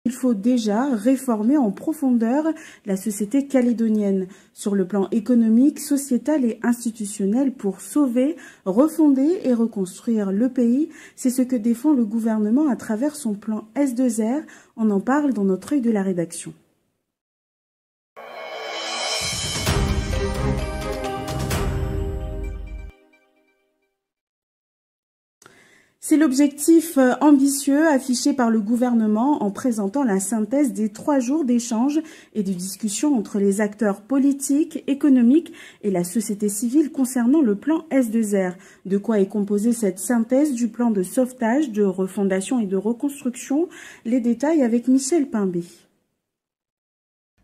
Il faut déjà réformer en profondeur la société calédonienne sur le plan économique, sociétal et institutionnel pour sauver, refonder et reconstruire le pays. C'est ce que défend le gouvernement à travers son plan S2R. On en parle dans notre œil de la rédaction. C'est l'objectif ambitieux affiché par le gouvernement en présentant la synthèse des 3 jours d'échanges et de discussions entre les acteurs politiques, économiques et la société civile concernant le plan S2R. De quoi est composée cette synthèse du plan de sauvetage, de refondation et de reconstruction? Les détails avec Michel Pimbé.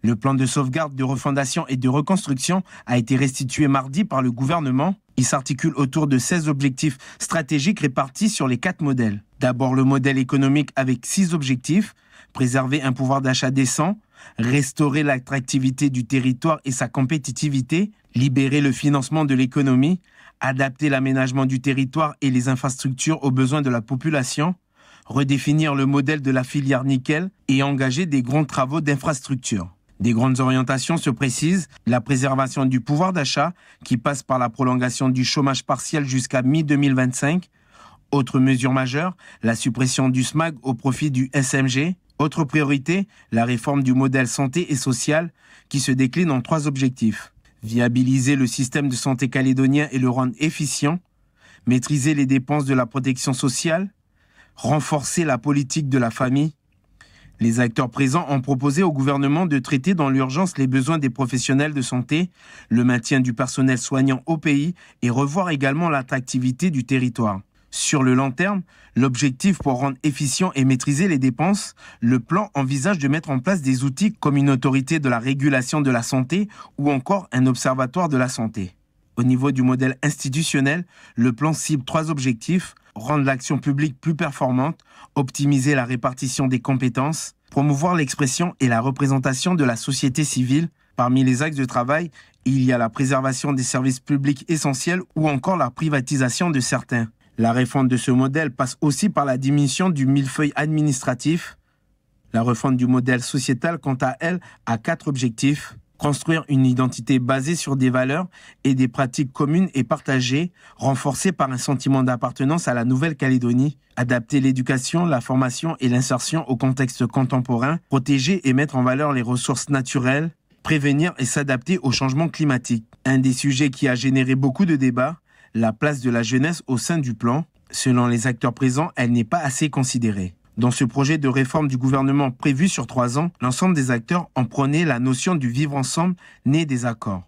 Le plan de sauvegarde, de refondation et de reconstruction a été restitué mardi par le gouvernement. Il s'articule autour de 16 objectifs stratégiques répartis sur les 4 modèles. D'abord, le modèle économique avec 6 objectifs. Préserver un pouvoir d'achat décent, restaurer l'attractivité du territoire et sa compétitivité, libérer le financement de l'économie, adapter l'aménagement du territoire et les infrastructures aux besoins de la population, redéfinir le modèle de la filière nickel et engager des grands travaux d'infrastructure. Des grandes orientations se précisent, la préservation du pouvoir d'achat qui passe par la prolongation du chômage partiel jusqu'à mi-2025. Autre mesure majeure, la suppression du SMAG au profit du SMG. Autre priorité, la réforme du modèle santé et social qui se décline en 3 objectifs. Viabiliser le système de santé calédonien et le rendre efficient. Maîtriser les dépenses de la protection sociale. Renforcer la politique de la famille. Les acteurs présents ont proposé au gouvernement de traiter dans l'urgence les besoins des professionnels de santé, le maintien du personnel soignant au pays et revoir également l'attractivité du territoire. Sur le long terme, l'objectif pour rendre efficient et maîtriser les dépenses, le plan envisage de mettre en place des outils comme une autorité de la régulation de la santé ou encore un observatoire de la santé. Au niveau du modèle institutionnel, le plan cible 3 objectifs: rendre l'action publique plus performante, optimiser la répartition des compétences, promouvoir l'expression et la représentation de la société civile. Parmi les axes de travail, il y a la préservation des services publics essentiels ou encore la privatisation de certains. La réforme de ce modèle passe aussi par la diminution du millefeuille administratif. La refonte du modèle sociétal, quant à elle, a 4 objectifs. Construire une identité basée sur des valeurs et des pratiques communes et partagées, renforcées par un sentiment d'appartenance à la Nouvelle-Calédonie, adapter l'éducation, la formation et l'insertion au contexte contemporain, protéger et mettre en valeur les ressources naturelles, prévenir et s'adapter au changement climatique. Un des sujets qui a généré beaucoup de débats, la place de la jeunesse au sein du plan. Selon les acteurs présents, elle n'est pas assez considérée. Dans ce projet de réforme du gouvernement prévu sur 3 ans, l'ensemble des acteurs ont prôné la notion du vivre ensemble né des accords.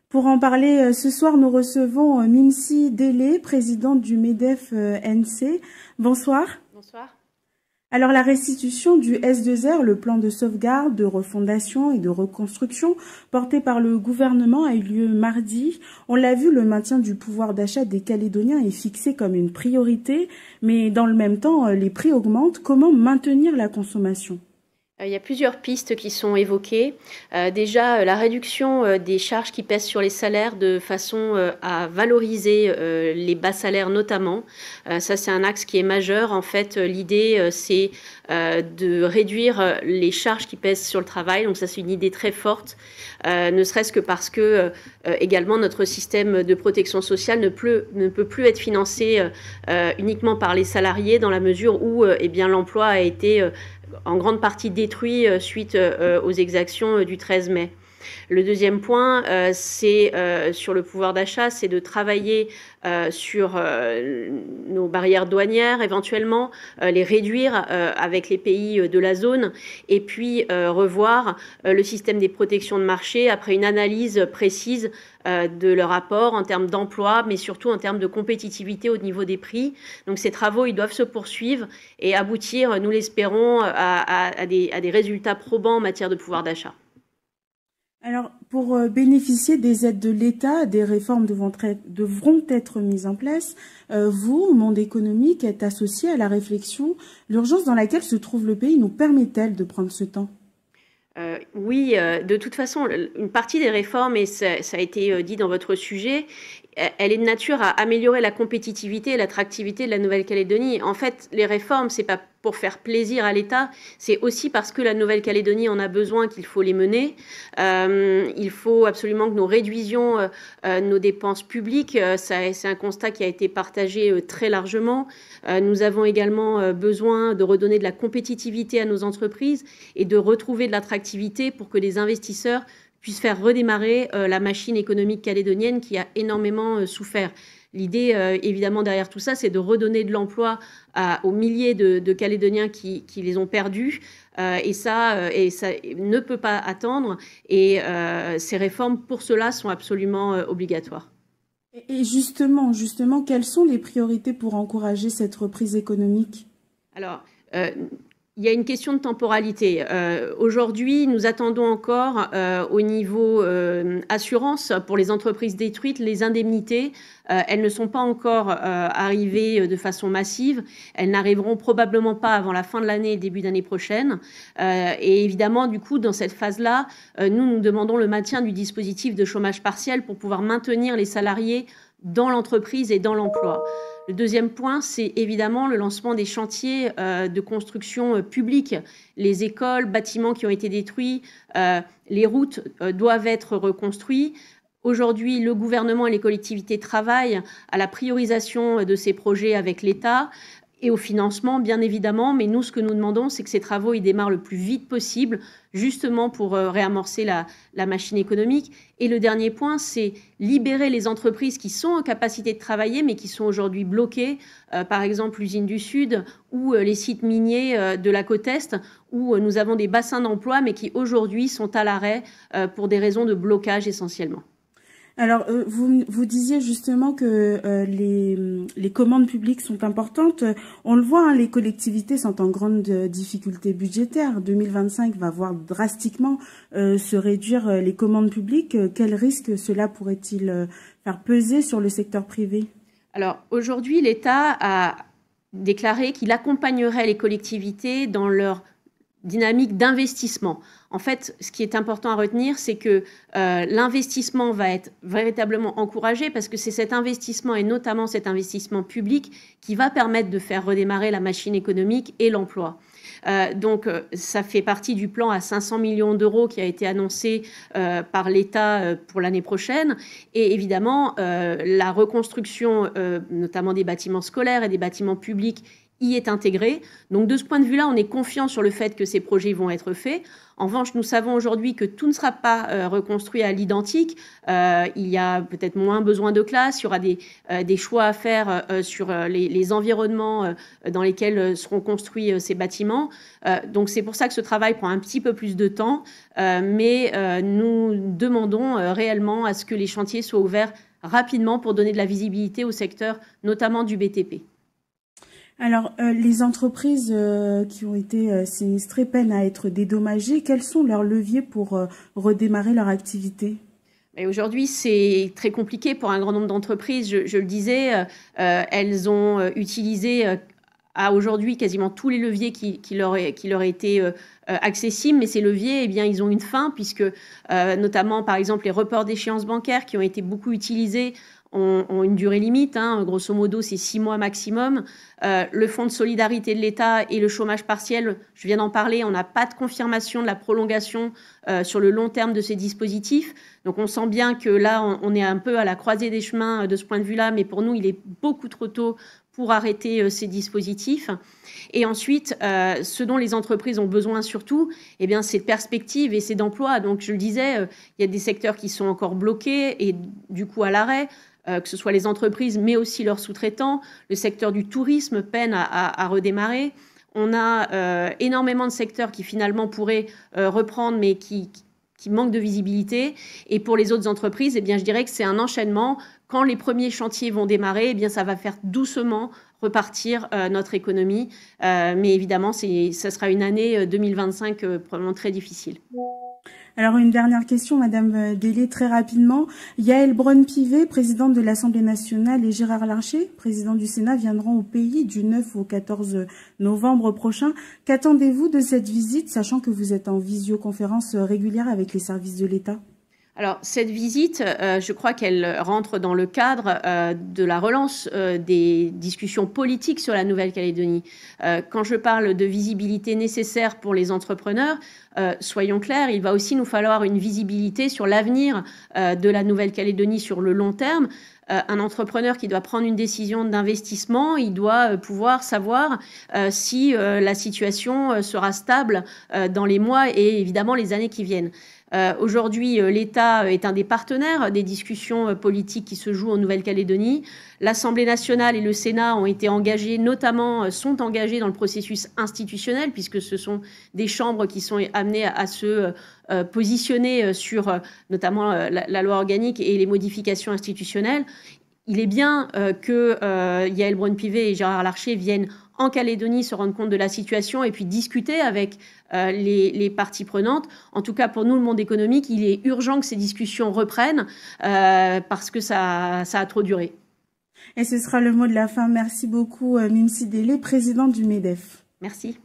Pour en parler ce soir, nous recevons Mimsi Délé, présidente du MEDEF-NC. Bonsoir. Bonsoir. Alors la restitution du S2R, le plan de sauvegarde, de refondation et de reconstruction porté par le gouvernement a eu lieu mardi. On l'a vu, le maintien du pouvoir d'achat des Calédoniens est fixé comme une priorité, mais dans le même temps, les prix augmentent. Comment maintenir la consommation ? Il y a plusieurs pistes qui sont évoquées. Déjà, la réduction des charges qui pèsent sur les salaires de façon à valoriser les bas salaires notamment. Ça, c'est un axe qui est majeur. En fait, l'idée, c'est de réduire les charges qui pèsent sur le travail. Donc ça, c'est une idée très forte, ne serait-ce que parce que également notre système de protection sociale ne peut plus être financé uniquement par les salariés dans la mesure où eh bien, l'emploi a été en grande partie détruit suite aux exactions du 13 mai. Le deuxième point, c'est sur le pouvoir d'achat, c'est de travailler sur nos barrières douanières, éventuellement, les réduire avec les pays de la zone, et puis revoir le système des protections de marché après une analyse précise de leur apport en termes d'emploi, mais surtout en termes de compétitivité au niveau des prix. Donc ces travaux, ils doivent se poursuivre et aboutir, nous l'espérons, à des résultats probants en matière de pouvoir d'achat. Alors, pour bénéficier des aides de l'État, des réformes devront être mises en place. Vous, monde économique, êtes associé à la réflexion. L'urgence dans laquelle se trouve le pays nous permet-elle de prendre ce temps ? Oui, de toute façon, une partie des réformes, et ça a été dit dans votre sujet, elle est de nature à améliorer la compétitivité et l'attractivité de la Nouvelle-Calédonie. En fait, les réformes, c'est pas pour faire plaisir à l'État, c'est aussi parce que la Nouvelle-Calédonie en a besoin qu'il faut les mener. Il faut absolument que nous réduisions nos dépenses publiques. C'est un constat qui a été partagé très largement. Nous avons également besoin de redonner de la compétitivité à nos entreprises et de retrouver de l'attractivité pour que les investisseurs puissent faire redémarrer la machine économique calédonienne qui a énormément souffert. L'idée, évidemment, derrière tout ça, c'est de redonner de l'emploi aux milliers de Calédoniens qui les ont perdus. Et ça ne peut pas attendre. Et ces réformes, pour cela, sont absolument obligatoires. Et justement, quelles sont les priorités pour encourager cette reprise économique? Alors, il y a une question de temporalité. Aujourd'hui, nous attendons encore au niveau assurance pour les entreprises détruites, les indemnités. Elles ne sont pas encore arrivées de façon massive. Elles n'arriveront probablement pas avant la fin de l'année et début d'année prochaine. Et évidemment, du coup, dans cette phase-là, nous demandons le maintien du dispositif de chômage partiel pour pouvoir maintenir les salariés dans l'entreprise et dans l'emploi. Le deuxième point, c'est évidemment le lancement des chantiers de construction publique. Les écoles, bâtiments qui ont été détruits, les routes doivent être reconstruites. Aujourd'hui, le gouvernement et les collectivités travaillent à la priorisation de ces projets avec l'État et au financement, bien évidemment. Mais nous, ce que nous demandons, c'est que ces travaux ils démarrent le plus vite possible, justement pour réamorcer la machine économique. Et le dernier point, c'est libérer les entreprises qui sont en capacité de travailler, mais qui sont aujourd'hui bloquées, par exemple l'usine du Sud ou les sites miniers de la côte Est, où nous avons des bassins d'emploi, mais qui aujourd'hui sont à l'arrêt pour des raisons de blocage essentiellement. Alors, vous disiez justement que les commandes publiques sont importantes. On le voit, hein, les collectivités sont en grande difficulté budgétaire. 2025 va voir drastiquement se réduire les commandes publiques. Quel risque cela pourrait-il faire peser sur le secteur privé? Alors, aujourd'hui, l'État a déclaré qu'il accompagnerait les collectivités dans leur dynamique d'investissement. En fait, ce qui est important à retenir, c'est que l'investissement va être véritablement encouragé parce que c'est cet investissement et notamment cet investissement public qui va permettre de faire redémarrer la machine économique et l'emploi. Donc, ça fait partie du plan à 500 millions d'euros qui a été annoncé par l'État pour l'année prochaine. Et évidemment, la reconstruction, notamment des bâtiments scolaires et des bâtiments publics, y est intégré. Donc de ce point de vue-là, on est confiant sur le fait que ces projets vont être faits. En revanche, nous savons aujourd'hui que tout ne sera pas reconstruit à l'identique. Il y a peut-être moins besoin de classes, il y aura des choix à faire sur les environnements dans lesquels seront construits ces bâtiments. Donc c'est pour ça que ce travail prend un petit peu plus de temps, mais nous demandons réellement à ce que les chantiers soient ouverts rapidement pour donner de la visibilité au secteur, notamment du BTP. Alors, les entreprises qui ont été sinistrées peinent à être dédommagées. Quels sont leurs leviers pour redémarrer leur activité? Aujourd'hui, c'est très compliqué pour un grand nombre d'entreprises. Je le disais, elles ont utilisé à aujourd'hui quasiment tous les leviers qui leur étaient accessibles, mais ces leviers, eh bien, ils ont une fin puisque notamment, par exemple, les reports d'échéances bancaires qui ont été beaucoup utilisés ont une durée limite, hein, grosso modo c'est 6 mois maximum. Le fonds de solidarité de l'État et le chômage partiel, je viens d'en parler, on n'a pas de confirmation de la prolongation sur le long terme de ces dispositifs. Donc on sent bien que là on est un peu à la croisée des chemins de ce point de vue-là, mais pour nous il est beaucoup trop tôt pour arrêter ces dispositifs. Et ensuite, ce dont les entreprises ont besoin surtout, eh bien, c'est de perspectives et c'est d'emplois. Donc je le disais, il y a des secteurs qui sont encore bloqués et du coup à l'arrêt. Que ce soit les entreprises, mais aussi leurs sous-traitants. Le secteur du tourisme peine à redémarrer. On a énormément de secteurs qui finalement pourraient reprendre, mais qui manquent de visibilité. Et pour les autres entreprises, eh bien, je dirais que c'est un enchaînement. Quand les premiers chantiers vont démarrer, eh bien, ça va faire doucement repartir notre économie. Mais évidemment, ça sera une année 2025 probablement très difficile. Alors, une dernière question, Madame Délé, très rapidement. Yaël Braun-Pivet, présidente de l'Assemblée nationale, et Gérard Larcher, président du Sénat, viendront au pays du 9 au 14 novembre prochain. Qu'attendez-vous de cette visite, sachant que vous êtes en visioconférence régulière avec les services de l'État ? Alors, cette visite, je crois qu'elle rentre dans le cadre de la relance des discussions politiques sur la Nouvelle-Calédonie. Quand je parle de visibilité nécessaire pour les entrepreneurs, soyons clairs, il va aussi nous falloir une visibilité sur l'avenir de la Nouvelle-Calédonie sur le long terme. Un entrepreneur qui doit prendre une décision d'investissement, il doit pouvoir savoir si la situation sera stable dans les mois et évidemment les années qui viennent. Aujourd'hui, l'État est un des partenaires des discussions politiques qui se jouent en Nouvelle-Calédonie. L'Assemblée nationale et le Sénat ont été engagés, notamment sont engagés dans le processus institutionnel, puisque ce sont des chambres qui sont amenées à se positionner sur notamment la loi organique et les modifications institutionnelles. Il est bien que Yaël Braun-Pivet et Gérard Larcher viennent en Calédonie se rendre compte de la situation et puis discuter avec les parties prenantes. En tout cas, pour nous, le monde économique, il est urgent que ces discussions reprennent parce que ça a trop duré. Et ce sera le mot de la fin. Merci beaucoup, Mimsi Délé, présidente du MEDEF. Merci.